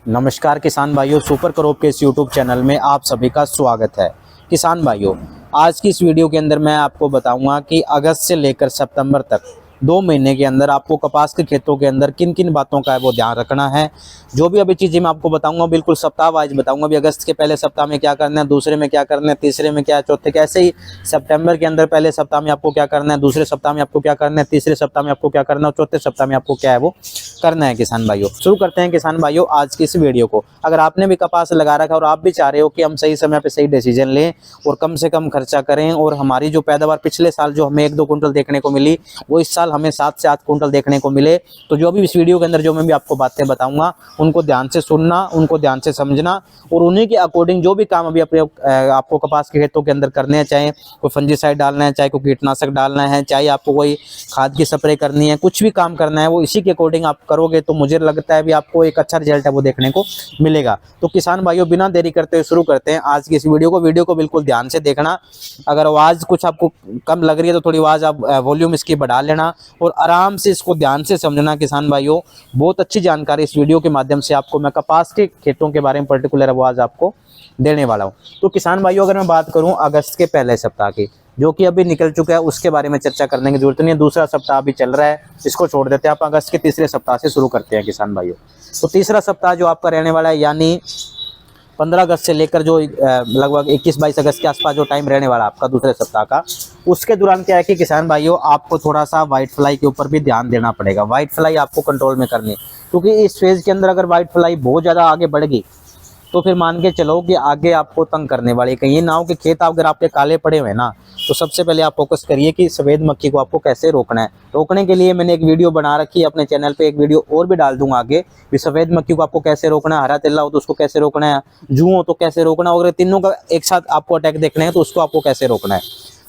नमस्कार किसान भाइयों, सुपर क्रॉप के इस यूट्यूब चैनल में आप सभी का स्वागत है। किसान भाइयों, आज की इस वीडियो के अंदर मैं आपको बताऊंगा कि अगस्त से लेकर सितंबर तक 2 महीने के अंदर आपको कपास के खेतों के अंदर किन किन बातों का है वो ध्यान रखना है। जो भी अभी चीज़ें मैं आपको बताऊंगा बिल्कुल सप्ताह वाइज बताऊंगा। अभी अगस्त के पहले सप्ताह में क्या करना है, दूसरे में क्या करना है, तीसरे में क्या, चौथे कैसे ही सितंबर के अंदर पहले सप्ताह में आपको क्या करना है, दूसरे सप्ताह में आपको क्या करना है, तीसरे सप्ताह में आपको क्या करना है और चौथे सप्ताह में आपको क्या है वो करना है। किसान भाइयों, शुरू करते हैं किसान भाइयों आज की इस वीडियो को। अगर आपने भी कपास लगा रखा है और आप भी चाह रहे हो कि हम सही समय पे सही डिसीजन लें और कम से कम खर्चा करें और हमारी जो पैदावार पिछले साल जो हमें 1-2 कुंटल देखने को मिली वो इस साल हमें 7 से 8 कुंटल देखने को मिले, तो जो भी इस वीडियो के अंदर जो मैं भी आपको बातें बताऊंगा उनको ध्यान से सुनना, उनको ध्यान से समझना और उन्हीं के अकॉर्डिंग जो भी काम अभी अपने आपको कपास के खेतों के अंदर करने हैं, चाहे कोई फंजीसाइड डालना है, चाहे कोई कीटनाशक डालना है, चाहे आपको कोई खाद की स्प्रे करनी है, कुछ भी काम करना है वो इसी के अकॉर्डिंग आप करोगे तो मुझे लगता है भी आपको एक अच्छा रिजल्ट है वो देखने को मिलेगा। तो किसान भाइयों, बिना देरी करते हुए शुरू करते हैं आज की इस वीडियो को बिल्कुल ध्यान से देखना। अगर आवाज़ कुछ आपको कम लग रही है तो थोड़ी आवाज़ आप वॉल्यूम इसकी बढ़ा लेना और आराम से इसको ध्यान से समझना। किसान भाइयों, बहुत अच्छी जानकारी इस वीडियो के माध्यम से आपको मैं कपास के खेतों के बारे में पर्टिकुलर आवाज़ आपको देने वाला हूँ। तो किसान भाइयों, अगर मैं बात करूँ अगस्त के पहले सप्ताह की जो कि अभी निकल चुका है उसके बारे में चर्चा करने की जरूरत नहीं है। दूसरा सप्ताह अभी चल रहा है, इसको छोड़ देते हैं। आप अगस्त के तीसरे सप्ताह से शुरू करते हैं किसान भाइयों। तो तीसरा सप्ताह जो आपका रहने वाला है यानी 15 अगस्त से लेकर जो लगभग 21-22 अगस्त के आसपास जो टाइम रहने वाला आपका दूसरे सप्ताह का, उसके दौरान क्या है कि किसान भाइयों आपको थोड़ा सा व्हाइट फ्लाई के ऊपर भी ध्यान देना पड़ेगा। व्हाइट फ्लाई आपको कंट्रोल में करनी है, क्योंकि इस फेज के अंदर अगर व्हाइट फ्लाई बहुत ज़्यादा आगे बढ़ गई तो फिर मान के चलो कि आगे आपको तंग करने वाली। कहीं ये ना हो कि खेत अगर आपके काले पड़े हुए ना, तो सबसे पहले आप फोकस करिए कि सफ़ेद मक्खी को आपको कैसे रोकना है। रोकने के लिए मैंने एक वीडियो बना रखी है अपने चैनल पे, एक वीडियो और भी डाल दूंगा आगे भी सफ़ेद मक्खी को आपको कैसे रोकना है, हरा तिल्ला हो तो उसको कैसे रोकना है, जूं हो तो कैसे रोकना है, अगर तीनों का एक साथ आपको अटैक देखना है तो उसको आपको कैसे रोकना है।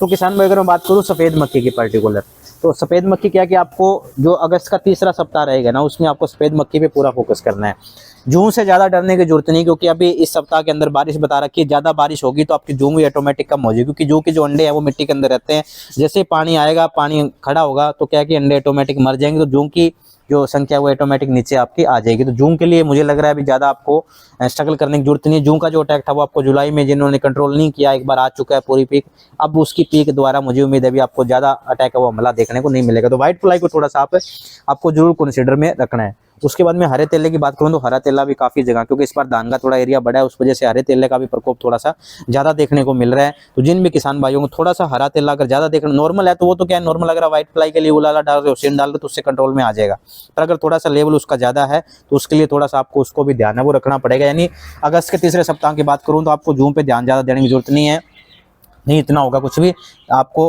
तो किसान भाई, अगर मैं बात करूँ सफ़ेद मक्खी की पर्टिकुलर, तो सफ़ेद मक्खी क्या कि आपको जो अगस्त का तीसरा सप्ताह रहेगा ना उसमें आपको सफ़ेद मक्खी पे पूरा फोकस करना है। जूं से ज़्यादा डरने की जरूरत नहीं, क्योंकि अभी इस सप्ताह के अंदर बारिश बता रखी है। ज़्यादा बारिश होगी तो आपकी जूं भी ऑटोमेटिक कम हो जाएगी, क्योंकि जूं के जो अंडे हैं वो मिट्टी के अंदर रहते हैं। जैसे पानी आएगा, पानी खड़ा होगा तो क्या कि अंडे ऑटोमेटिक मर जाएंगे, तो जूं की जो संख्या वो ऑटोमेटिक नीचे आपकी आ जाएगी। तो जून के लिए मुझे लग रहा है अभी ज़्यादा आपको स्ट्रगल करने की जरूरत नहीं है। जून का जो अटैक था वो आपको जुलाई में जिन्होंने कंट्रोल नहीं किया, एक बार आ चुका है पूरी पीक। अब उसकी पीक द्वारा मुझे उम्मीद है अभी आपको ज़्यादा अटैक का वो हमला देखने को नहीं मिलेगा। तो व्हाइट फ्लाई को थोड़ा सा आपको जरूर कंसिडर में रखना है। उसके बाद में हरे तेले की बात करूं तो हरा तेला भी काफ़ी जगह, क्योंकि इस बार धान का थोड़ा एरिया बड़ा है, उस वजह से हरे तेले का भी प्रकोप थोड़ा सा ज़्यादा देखने को मिल रहा है। तो जिन भी किसान भाइयों को थोड़ा सा हरा तेला अगर ज़्यादा देखना नॉर्मल है तो वो तो क्या है, नॉर्मल अगर व्हाइट फ्लाई के लिए उलाला डाल रहे हो, सेंड डाल रहे हो तो उससे कंट्रोल में आ जाएगा। पर अगर थोड़ा सा लेवल उसका ज़्यादा है तो उसके लिए थोड़ा सा आपको उसको भी ध्यान है वो रखना पड़ेगा। यानी अगस्त के तीसरे सप्ताह की बात करूँ तो आपको जून पे ध्यान ज़्यादा देने की जरूरत नहीं है, नहीं इतना होगा कुछ भी। आपको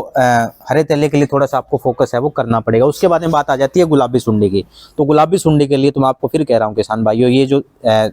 हरे तेले के लिए थोड़ा सा आपको फोकस है वो करना पड़ेगा। उसके बाद में बात आ जाती है गुलाबी सुंडी की। तो गुलाबी सुंडी के लिए तो मैं आपको फिर कह रहा हूँ किसान भाइयों, ये जो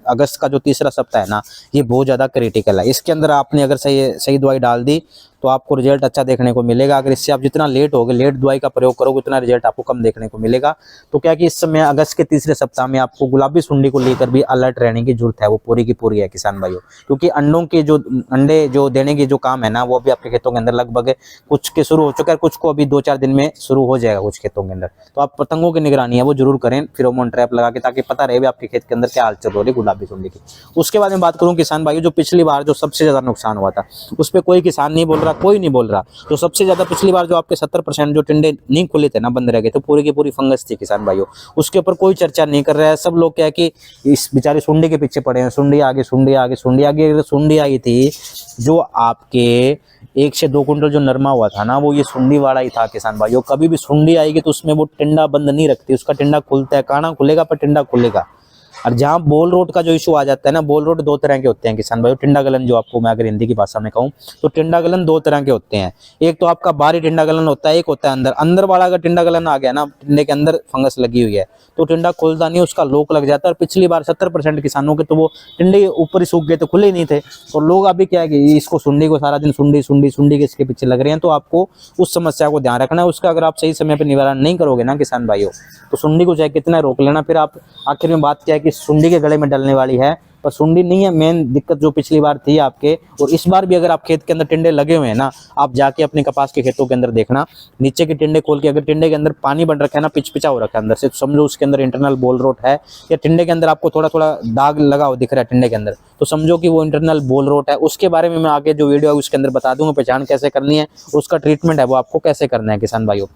अगस्त का जो तीसरा सप्ताह है ना, ये बहुत ज़्यादा क्रिटिकल है। इसके अंदर आपने अगर सही दवाई डाल दी तो आपको रिजल्ट अच्छा देखने को मिलेगा। अगर इससे आप जितना लेट होगे, लेट दवाई का प्रयोग करोगे, उतना रिजल्ट आपको कम देखने को मिलेगा। तो क्या कि इस समय अगस्त के तीसरे सप्ताह में आपको गुलाबी सुंडी को लेकर भी अलर्ट रहने की जरूरत है, वो पूरी की पूरी है किसान भाइयों। क्योंकि अंडे जो देने की जो काम है ना वो भी आपके खेतों के अंदर लगभग कुछ के शुरू हो चुका है, कुछ को अभी 2-4 दिन में शुरू हो जाएगा कुछ खेतों के अंदर। तो आप पतंगों की निगरानी है वो जरूर करें, फेरोमोन ट्रैप लगा के, ताकि पता रहे भी आपके खेत के अंदर क्या हालचाल हो रही है गुलाबी सुंडी की। उसके बाद में बात करूँ किसान भाइयों, जो पिछली बार जो सबसे ज़्यादा नुकसान हुआ था उस पर कोई किसान नहीं बोल रहा, कोई नहीं बोल रहा। तो सबसे ज्यादा पिछली बार जो आपके 70% जो टिंडे नहीं खुले थे ना, बंद रह गए थे, पूरी की पूरी फंगस थी किसान भाइयों। उसके ऊपर कोई चर्चा नहीं कर रहा है। सब लोग क्या है कि इस बेचारे सुंडी के पीछे पड़े हैं, सुंडी आगे, सुंडी आगे, सुंडी आगे। सुंडी आई थी जो आपके 1 से 2 कुंटल जो नरमा हुआ था ना, वो ये सुंडी वाला ही था किसान भाइयों। कभी भी सुंडी आएगी तो उसमें वो टिंडा बंद नहीं रखती, उसका टिंडा खुलता है, काना खुलेगा पर टिंडा खुलेगा। और जहाँ बोल रोड का जो इशू आ जाता है ना, बोल रोड 2 तरह के होते हैं किसान भाई। टिंडा गलन जो आपको मैं अगर हिंदी की भाषा में कहूँ तो टिंडा गलन 2 तरह के होते हैं। एक तो आपका बाहरी टिंडा गलन होता है, एक होता है अंदर वाला। अगर टिंडा गलन आ गया ना, टिंडे के अंदर फंगस लगी हुई है तो टिंडा खुलता नहीं, उसका लोक लग जाता है। और पिछली बार 70% किसानों के तो वो टिंडे ऊपर ही सूख गए, तो खुले ही नहीं थे। और लोग अभी क्या है कि इसको सुंडी को सारा दिन सुंडी सुंडी सुंडी के इसके पीछे लग रहे हैं। तो आपको उस समस्या को ध्यान रखना है। उसका अगर आप सही समय पर निवारण नहीं करोगे ना किसान भाइयों, तो सुंडी को चाहे कितना रोक लेना, फिर आप आखिर में बात क्या है कि सुंडी के गले में डलने वाली है, पर सुंडी नहीं है मेन दिक्कत जो पिछली बार थी आपके। और इस बार भी अगर आप खेत के अंदर टिंडे लगे हुए हैं ना, आप जाके अपने कपास के खेतों के अंदर देखना, नीचे के टिंडे खोल के अगर टिंडे के अंदर पानी बन रखा है ना, पिचपिचा हो रखा है अंदर से, तो समझो उसके अंदर इंटरनल बोल रोट है। या टिंडे के अंदर आपको थोड़ा थोड़ा दाग लगा हो दिख रहा है टिंडे के अंदर, तो समझो कि वो इंटरनल बोल रोट है। उसके बारे में मैं आगे जो वीडियो है उसके अंदर बता दूंगा, पहचान कैसे करनी है, उसका ट्रीटमेंट है वो आपको कैसे करना है किसान भाइयों।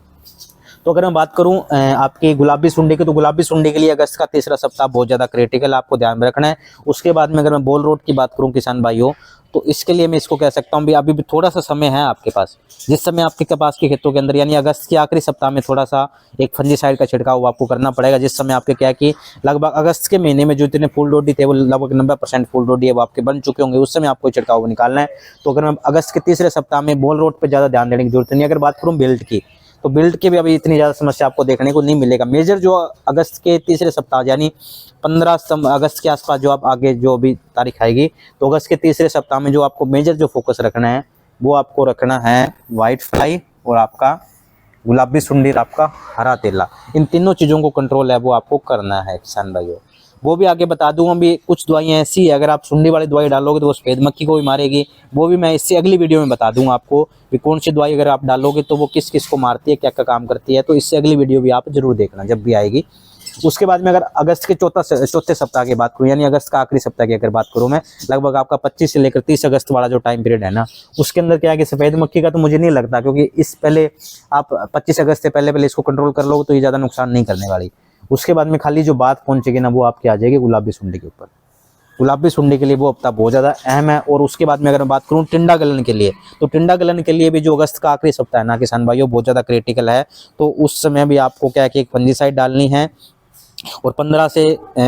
तो अगर मैं बात करूं आपकी गुलाबी सुंडी की, तो गुलाबी सुंडी के लिए अगस्त का तीसरा सप्ताह बहुत ज़्यादा क्रिटिकल आपको ध्यान में रखना है। उसके बाद में अगर मैं बोल रोट की बात करूं किसान भाइयों, तो इसके लिए मैं इसको कह सकता हूं भी अभी भी थोड़ा सा समय है आपके पास, जिस समय आपके कपास के खेतों के अंदर यानी अगस्त के आखिरी सप्ताह में थोड़ा सा एक फंजीसाइड का छिड़काव आपको करना पड़ेगा। जिस समय आपके क्या है कि लगभग अगस्त के महीने में जो इतने फूल डोडी थे वो लगभग 90% फूल डोडी है वो आपके बन चुके होंगे, उस समय आपको छिड़काव निकालना है। तो अगर मैं अगस्त के तीसरे सप्ताह में बोल रोट पर ज़्यादा ध्यान देने की जरूरत नहीं। अगर बात करूँ बिल्ट की, तो बिल्ट के भी अभी इतनी ज़्यादा समस्या आपको देखने को नहीं मिलेगा। मेजर जो अगस्त के तीसरे सप्ताह यानी 15 अगस्त के आसपास जो आप आगे जो भी तारीख आएगी, तो अगस्त के तीसरे सप्ताह में जो आपको मेजर जो फोकस रखना है वो आपको रखना है वाइट फ्लाई और आपका गुलाबी सुंडी और आपका हरा तेला। इन तीनों चीज़ों को कंट्रोल है वो आपको करना है किसान भाइयों। वो भी आगे बता दूंगा भी, कुछ दवाइयाँ ऐसी है अगर आप सुंडी वाली दवाई डालोगे तो वो सफेद मक्खी को भी मारेगी, वो भी मैं इससे अगली वीडियो में बता दूंगा आपको कि कौन सी दवाई अगर आप डालोगे तो वो किस किस को मारती है, क्या क्या काम करती है। तो इससे अगली वीडियो भी आप जरूर देखना जब भी आएगी। उसके बाद में अगर अगस्त के चौथे सप्ताह की बात करूँ यानी अगस्त का आखिरी सप्ताह की अगर बात करूँ मैं, लगभग आपका 25 से लेकर 30 अगस्त वाला जो टाइम पीरियड है ना, उसके अंदर क्या है कि सफ़ेद मक्खी का तो मुझे नहीं लगता, क्योंकि इस पहले आप 25 अगस्त से पहले इसको कंट्रोल कर लोगे तो ये ज़्यादा नुकसान नहीं करने वाली। उसके बाद में खाली जो बात पहुंचेगी ना वो आपकी आ जाएगी गुलाबी सुंडी के ऊपर। गुलाबी सुंडी के लिए वो हफ्ता बहुत ज़्यादा अहम है। और उसके बाद में अगर मैं बात करूँ टिंडा गलन के लिए, तो टिंडा गलन के लिए भी जो अगस्त का आखिरी सप्ताह है ना किसान भाइयों बहुत ज़्यादा क्रिटिकल है। तो उस समय भी आपको क्या है कि एक फंजीसाइड डालनी है और 15 से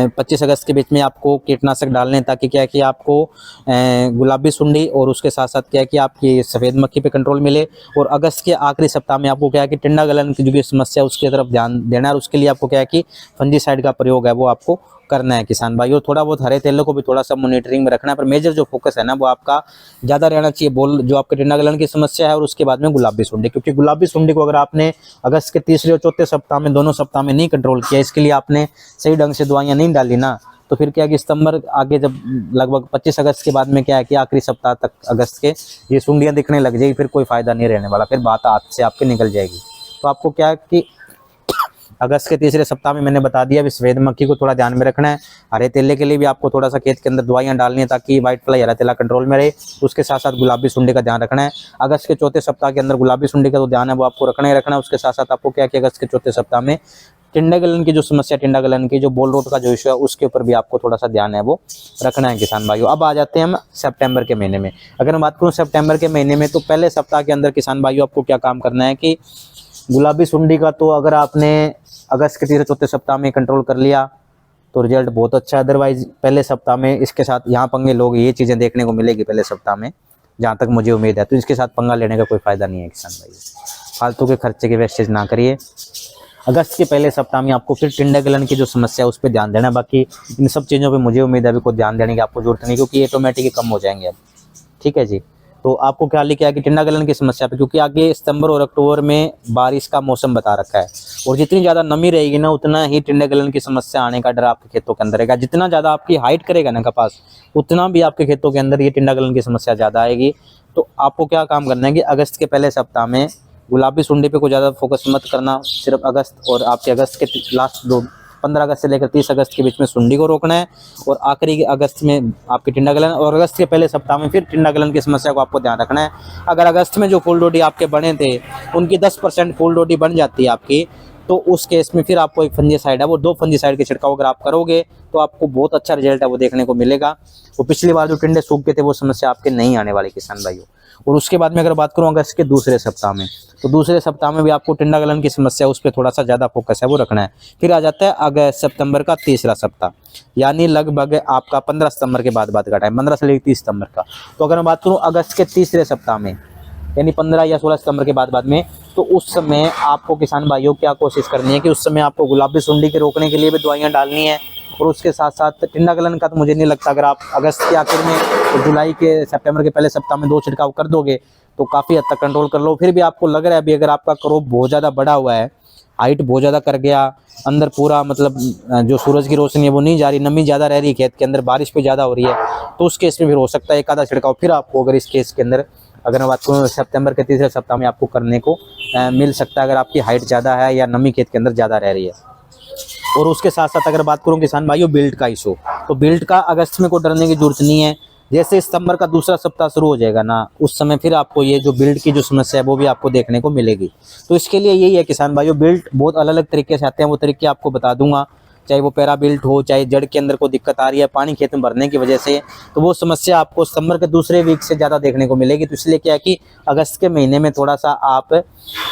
25 अगस्त के बीच में आपको कीटनाशक डालने हैं, ताकि क्या है कि आपको गुलाबी सुंडी और उसके साथ साथ क्या है कि आपकी सफ़ेद मक्खी पे कंट्रोल मिले। और अगस्त के आखिरी सप्ताह में आपको क्या है कि टिंडा गलन की जो समस्या उसकी तरफ ध्यान देना है, और उसके लिए आपको क्या है कि फंजीसाइड का प्रयोग है वो आपको करना है किसान भाइयों। थोड़ा बहुत हरे तेलों को भी थोड़ा सा मॉनिटरिंग में रखना है, पर मेजर जो फोकस है ना वो आपका ज़्यादा रहना चाहिए बोल जो आपके टिंडा गलन की समस्या है, और उसके बाद में गुलाबी सुंडी। क्योंकि गुलाबी सुंडी को अगर आपने अगस्त के तीसरे और चौथे सप्ताह में दोनों सप्ताह में नहीं कंट्रोल किया, इसके लिए आपने सही ढंग से दवाइयाँ नहीं डाली ना, तो फिर क्या है कि सितंबर आगे जब लगभग 25 अगस्त के बाद में क्या है कि आखिरी सप्ताह तक अगस्त के ये सुंडियाँ दिखने लग जाएगी, फिर कोई फ़ायदा नहीं रहने वाला, फिर बात हाथ से आपके निकल जाएगी। तो आपको क्या है कि अगस्त के तीसरे सप्ताह में मैंने बता दिया, सफ़ेद मक्खी को थोड़ा ध्यान में रखना है। हरे तेले के लिए भी आपको थोड़ा सा खेत के अंदर दवाइयाँ डालनी है ताकि व्हाइट फ्लाई हरा तेला कंट्रोल में रहे। उसके साथ साथ गुलाबी सुंडी का ध्यान रखना है। अगस्त के चौथे सप्ताह के अंदर गुलाबी सुंडी का तो ध्यान है वो आपको रखना ही रखना है। उसके साथ साथ आपको क्या कि अगस्त के चौथे सप्ताह में टिंडा गलन की जो समस्या, टिंडा गलन की जो बोल रोट का जो इशू है उसके ऊपर भी आपको थोड़ा सा ध्यान है वो रखना है किसान भाइयों। अब आ जाते हैं हम सितंबर के महीने में। अगर मैं बात करूँ सितंबर के महीने में, तो पहले सप्ताह के अंदर किसान भाइयों आपको क्या काम करना है कि गुलाबी सुंडी का तो अगर आपने अगस्त के तीसरे चौथे सप्ताह में कंट्रोल कर लिया तो रिजल्ट बहुत अच्छा है। अदरवाइज पहले सप्ताह में इसके साथ यहाँ पंगे लोग ये चीज़ें देखने को मिलेगी पहले सप्ताह में, जहाँ तक मुझे उम्मीद है। तो इसके साथ पंगा लेने का कोई फ़ायदा नहीं है किसान भाई, फालतू के खर्चे के वेस्टेज ना करिए। अगस्त के पहले सप्ताह में आपको फिर टिंडा गलन की जो समस्या है उस पर ध्यान देना है। बाकी इन सब चीज़ों पे मुझे उम्मीद है अभी कोई ध्यान देने की आपको जरूरत नहीं, क्योंकि ऑटोमेटिक ही कम हो जाएंगे अब। ठीक है जी। तो आपको क्या लिखा है कि टिंडा गलन की समस्या पे, क्योंकि आगे सितंबर और अक्टूबर में बारिश का मौसम बता रखा है, और जितनी ज़्यादा नमी रहेगी ना उतना ही टिंडा गलन की समस्या आने का डर आपके खेतों के अंदर रहेगा। जितना ज़्यादा आपकी हाइट करेगा ना कपास, उतना भी आपके खेतों के अंदर ये टिंडा गलन की समस्या ज़्यादा आएगी। तो आपको क्या काम करना है कि अगस्त के पहले सप्ताह में गुलाबी सुंडी पे कोई ज़्यादा फोकस मत करना, सिर्फ अगस्त और आपके अगस्त के लास्ट 15 अगस्त से लेकर 30 अगस्त के बीच में सुंडी को रोकना है, और आखिरी अगस्त में आपकी टिंडा गलन, और अगस्त के पहले सप्ताह में फिर टिंडा गलन की समस्या को आपको ध्यान रखना है। अगर अगस्त में जो फूल डोडी आपके बने थे उनकी 10% फूल डोडी बन जाती है आपकी, तो उस केस में फिर आपको एक फंजीसाइड है वो 2 फंजीसाइड के छिड़काव अगर आप करोगे तो आपको बहुत अच्छा रिजल्ट है वो देखने को मिलेगा। वो पिछली बार जो टिंडे सूख गए थे वो समस्या आपके नहीं आने वाली किसान भाइयों। और उसके बाद में अगर बात करूँ अगस्त के दूसरे सप्ताह में, तो दूसरे सप्ताह में भी आपको टिंडा गलन की समस्या उस पर थोड़ा सा ज़्यादा फोकस है वो रखना है। फिर आ जाता है अगस्त सितंबर का तीसरा सप्ताह, यानी लगभग आपका 15 सितंबर के बाद का टाइम, 15 से लेकर 30 सितंबर का। तो अगर मैं बात करूँ अगस्त के तीसरे सप्ताह में यानी 15 या 16 सितंबर के बाद में, तो उस समय आपको किसान भाइयों क्या कोशिश करनी है कि उस समय आपको गुलाबी सुंडी के रोकने के लिए भी दवाइयाँ डालनी है। और उसके साथ साथ टिंडा गलन का तो मुझे नहीं लगता, अगर आप अगस्त के आखिर में तो जुलाई के सितंबर के पहले सप्ताह में 2 छिड़काव कर दोगे तो काफ़ी हद तक कंट्रोल कर लो। फिर भी आपको लग रहा है अभी अगर आपका क्रॉप बहुत ज़्यादा बड़ा हुआ है, हाइट बहुत ज़्यादा कर गया, अंदर पूरा मतलब जो सूरज की रोशनी है वो नहीं जा रही, नमी ज़्यादा रह रही है खेत के अंदर, बारिश पे ज़्यादा हो रही है, तो उस केस में फिर हो सकता है एक आधा छिड़काव फिर आपको अगर इस केस के अंदर अगर मैं बात करूँ सितंबर के तीसरे सप्ताह में आपको करने को मिल सकता है, अगर आपकी हाइट ज़्यादा है या नमी खेत के अंदर ज़्यादा रह रही है। और उसके साथ साथ अगर बात करूँ किसान भाइयों बिल्ट का इशू, तो बिल्ट का अगस्त में कोई डरने की जरूरत नहीं है। जैसे सितंबर का दूसरा सप्ताह शुरू हो जाएगा ना, उस समय फिर आपको ये जो बिल्ट की जो समस्या है वो भी आपको देखने को मिलेगी। तो इसके लिए यही है किसान भाइयों, बिल्ट बहुत अलग अलग तरीके से आते हैं, वो तरीके आपको बता दूंगा, चाहे वो पैरा बिल्ट हो, चाहे जड़ के अंदर कोई दिक्कत आ रही है पानी खेत में भरने की वजह से, तो वो समस्या आपको सितंबर के दूसरे वीक से ज़्यादा देखने को मिलेगी। तो इसलिए क्या है कि अगस्त के महीने में थोड़ा सा आप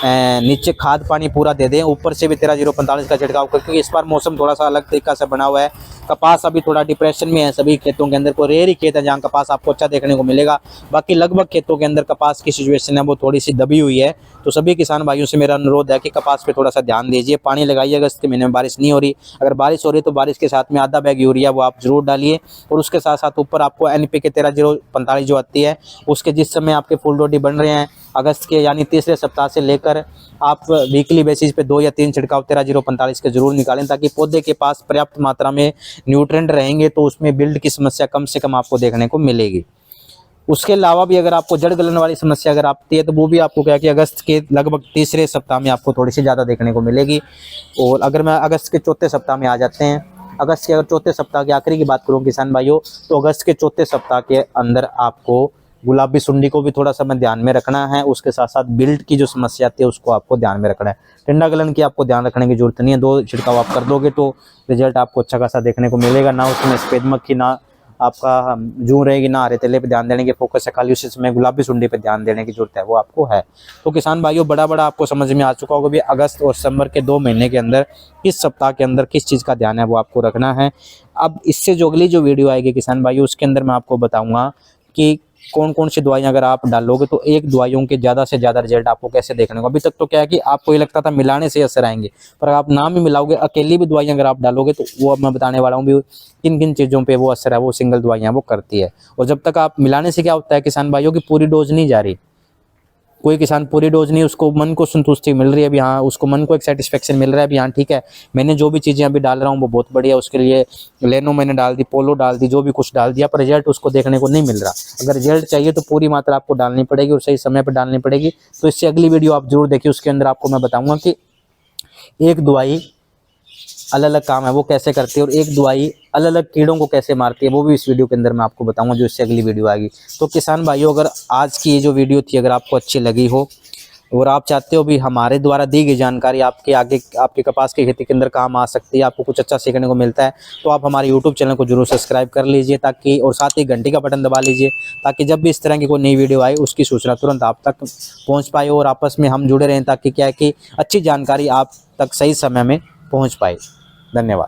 नीचे खाद पानी पूरा दे दें, ऊपर से भी 13-0-45 का छिड़काव कर, क्योंकि इस बार मौसम थोड़ा सा अलग तरीका से बना हुआ है। कपास अभी थोड़ा डिप्रेशन में है, सभी खेतों के अंदर, को रेयर ही खेत है जहाँ कपास आपको अच्छा देखने को मिलेगा, बाकी लगभग खेतों के अंदर कपास की सिचुएशन है वो थोड़ी सी दबी हुई है। तो सभी किसान भाइयों से मेरा अनुरोध है कि कपास पे थोड़ा सा ध्यान दीजिए, पानी लगाइए। अगस्त के महीने में बारिश नहीं हो रही, अगर बारिश हो रही तो बारिश के साथ में आधा बैग यूरिया वो आप जरूर डालिए, और उसके साथ साथ ऊपर आपको NPK 13-0-45 जो आती है उसके जिस समय आपके फुल डोडी बन रहे हैं अगस्त के यानी तीसरे सप्ताह से लेकर आप वीकली बेसिस पे 2 या 3 छिड़काव 13-0-45 के जरूर निकालें, ताकि पौधे के पास पर्याप्त मात्रा में न्यूट्रेंट रहेंगे, तो उसमें बिल्ड की समस्या कम से कम आपको देखने को मिलेगी। उसके अलावा भी अगर आपको जड़ गलन वाली समस्या अगर आती है तो वो भी आपको क्या कि अगस्त के लगभग तीसरे सप्ताह में आपको थोड़ी सी ज़्यादा देखने को मिलेगी। और अगर मैं अगस्त के चौथे सप्ताह में आ जाते हैं, अगस्त के अगर चौथे सप्ताह के आखिरी की बात करूँ किसान भाइयों, तो अगस्त के चौथे सप्ताह के अंदर आपको गुलाबी सुंडी को भी थोड़ा सा में ध्यान में रखना है, उसके साथ साथ बिल्ट की जो समस्या आती है उसको आपको ध्यान में रखना है। टिंडा गलन की आपको ध्यान रखने की जरूरत नहीं है, 2 छिड़काव आप कर दोगे तो रिजल्ट आपको अच्छा खासा देखने को मिलेगा। ना उसमें सफेद मक्खी, ना आपका जूं रहेगी, ना हरे तेले पे ध्यान देने की फोकस है, खाली उसी समय गुलाबी सुंडी पे ध्यान देने की जरूरत है, वो आपको है। तो किसान भाइयों बड़ा आपको समझ में आ चुका होगा भी अगस्त और सितंबर के 2 महीने के अंदर किस सप्ताह के अंदर किस चीज़ का ध्यान है वो आपको रखना है। अब इससे जो अगली जो वीडियो आएगी किसान भाइयों उसके अंदर मैं आपको बताऊँगा कि कौन कौन सी दवाइयां अगर आप डालोगे तो एक दवाइयों के ज़्यादा से ज़्यादा रिजल्ट आपको कैसे देखने को। अभी तक तो क्या है कि आपको ये लगता था मिलाने से असर आएंगे, पर आप नाम ही मिलाओगे, अकेली भी दवाइयां अगर आप डालोगे तो वो अब मैं बताने वाला हूँ भी किन किन चीज़ों पे वो असर है वो सिंगल दवाइयां वो करती है। और जब तक आप मिलाने से क्या होता है किसान भाइयों की पूरी डोज नहीं जा रही, कोई किसान पूरी डोज नहीं, उसको मन को संतुष्टि मिल रही है भी हाँ, उसको मन को एक सेटिस्फेक्शन मिल रहा है भी हाँ ठीक है मैंने जो भी चीज़ें अभी डाल रहा हूँ वो बहुत बढ़िया, उसके लिए लेनो मैंने डाल दी, पोलो डाल दी, जो भी कुछ डाल दिया, पर रिजल्ट उसको देखने को नहीं मिल रहा। अगर रिजल्ट चाहिए तो पूरी मात्रा आपको डालनी पड़ेगी और सही समय पर डालनी पड़ेगी। तो इससे अगली वीडियो आप जरूर देखिए, उसके अंदर आपको मैं बताऊँगा कि एक दवाई अलग अलग काम है वो कैसे करती है और एक दवाई अलग अलग कीड़ों को कैसे मारती है, वो भी इस वीडियो के अंदर मैं आपको बताऊंगा जो इससे अगली वीडियो आएगी। तो किसान भाइयों अगर आज की ये जो वीडियो थी अगर आपको अच्छी लगी हो और आप चाहते हो भी हमारे द्वारा दी गई जानकारी आपके आगे आपके कपास की खेती के अंदर काम आ सकती है, आपको कुछ अच्छा सीखने को मिलता है, तो आप हमारे यूट्यूब चैनल को जरूर सब्सक्राइब कर लीजिए ताकि, और साथ ही घंटी का बटन दबा लीजिए ताकि जब भी इस तरह की कोई नई वीडियो आए उसकी सूचना तुरंत आप तक पहुँच पाए और आपस में हम जुड़े रहें, ताकि क्या है कि अच्छी जानकारी आप तक सही समय में पहुँच पाए। धन्यवाद।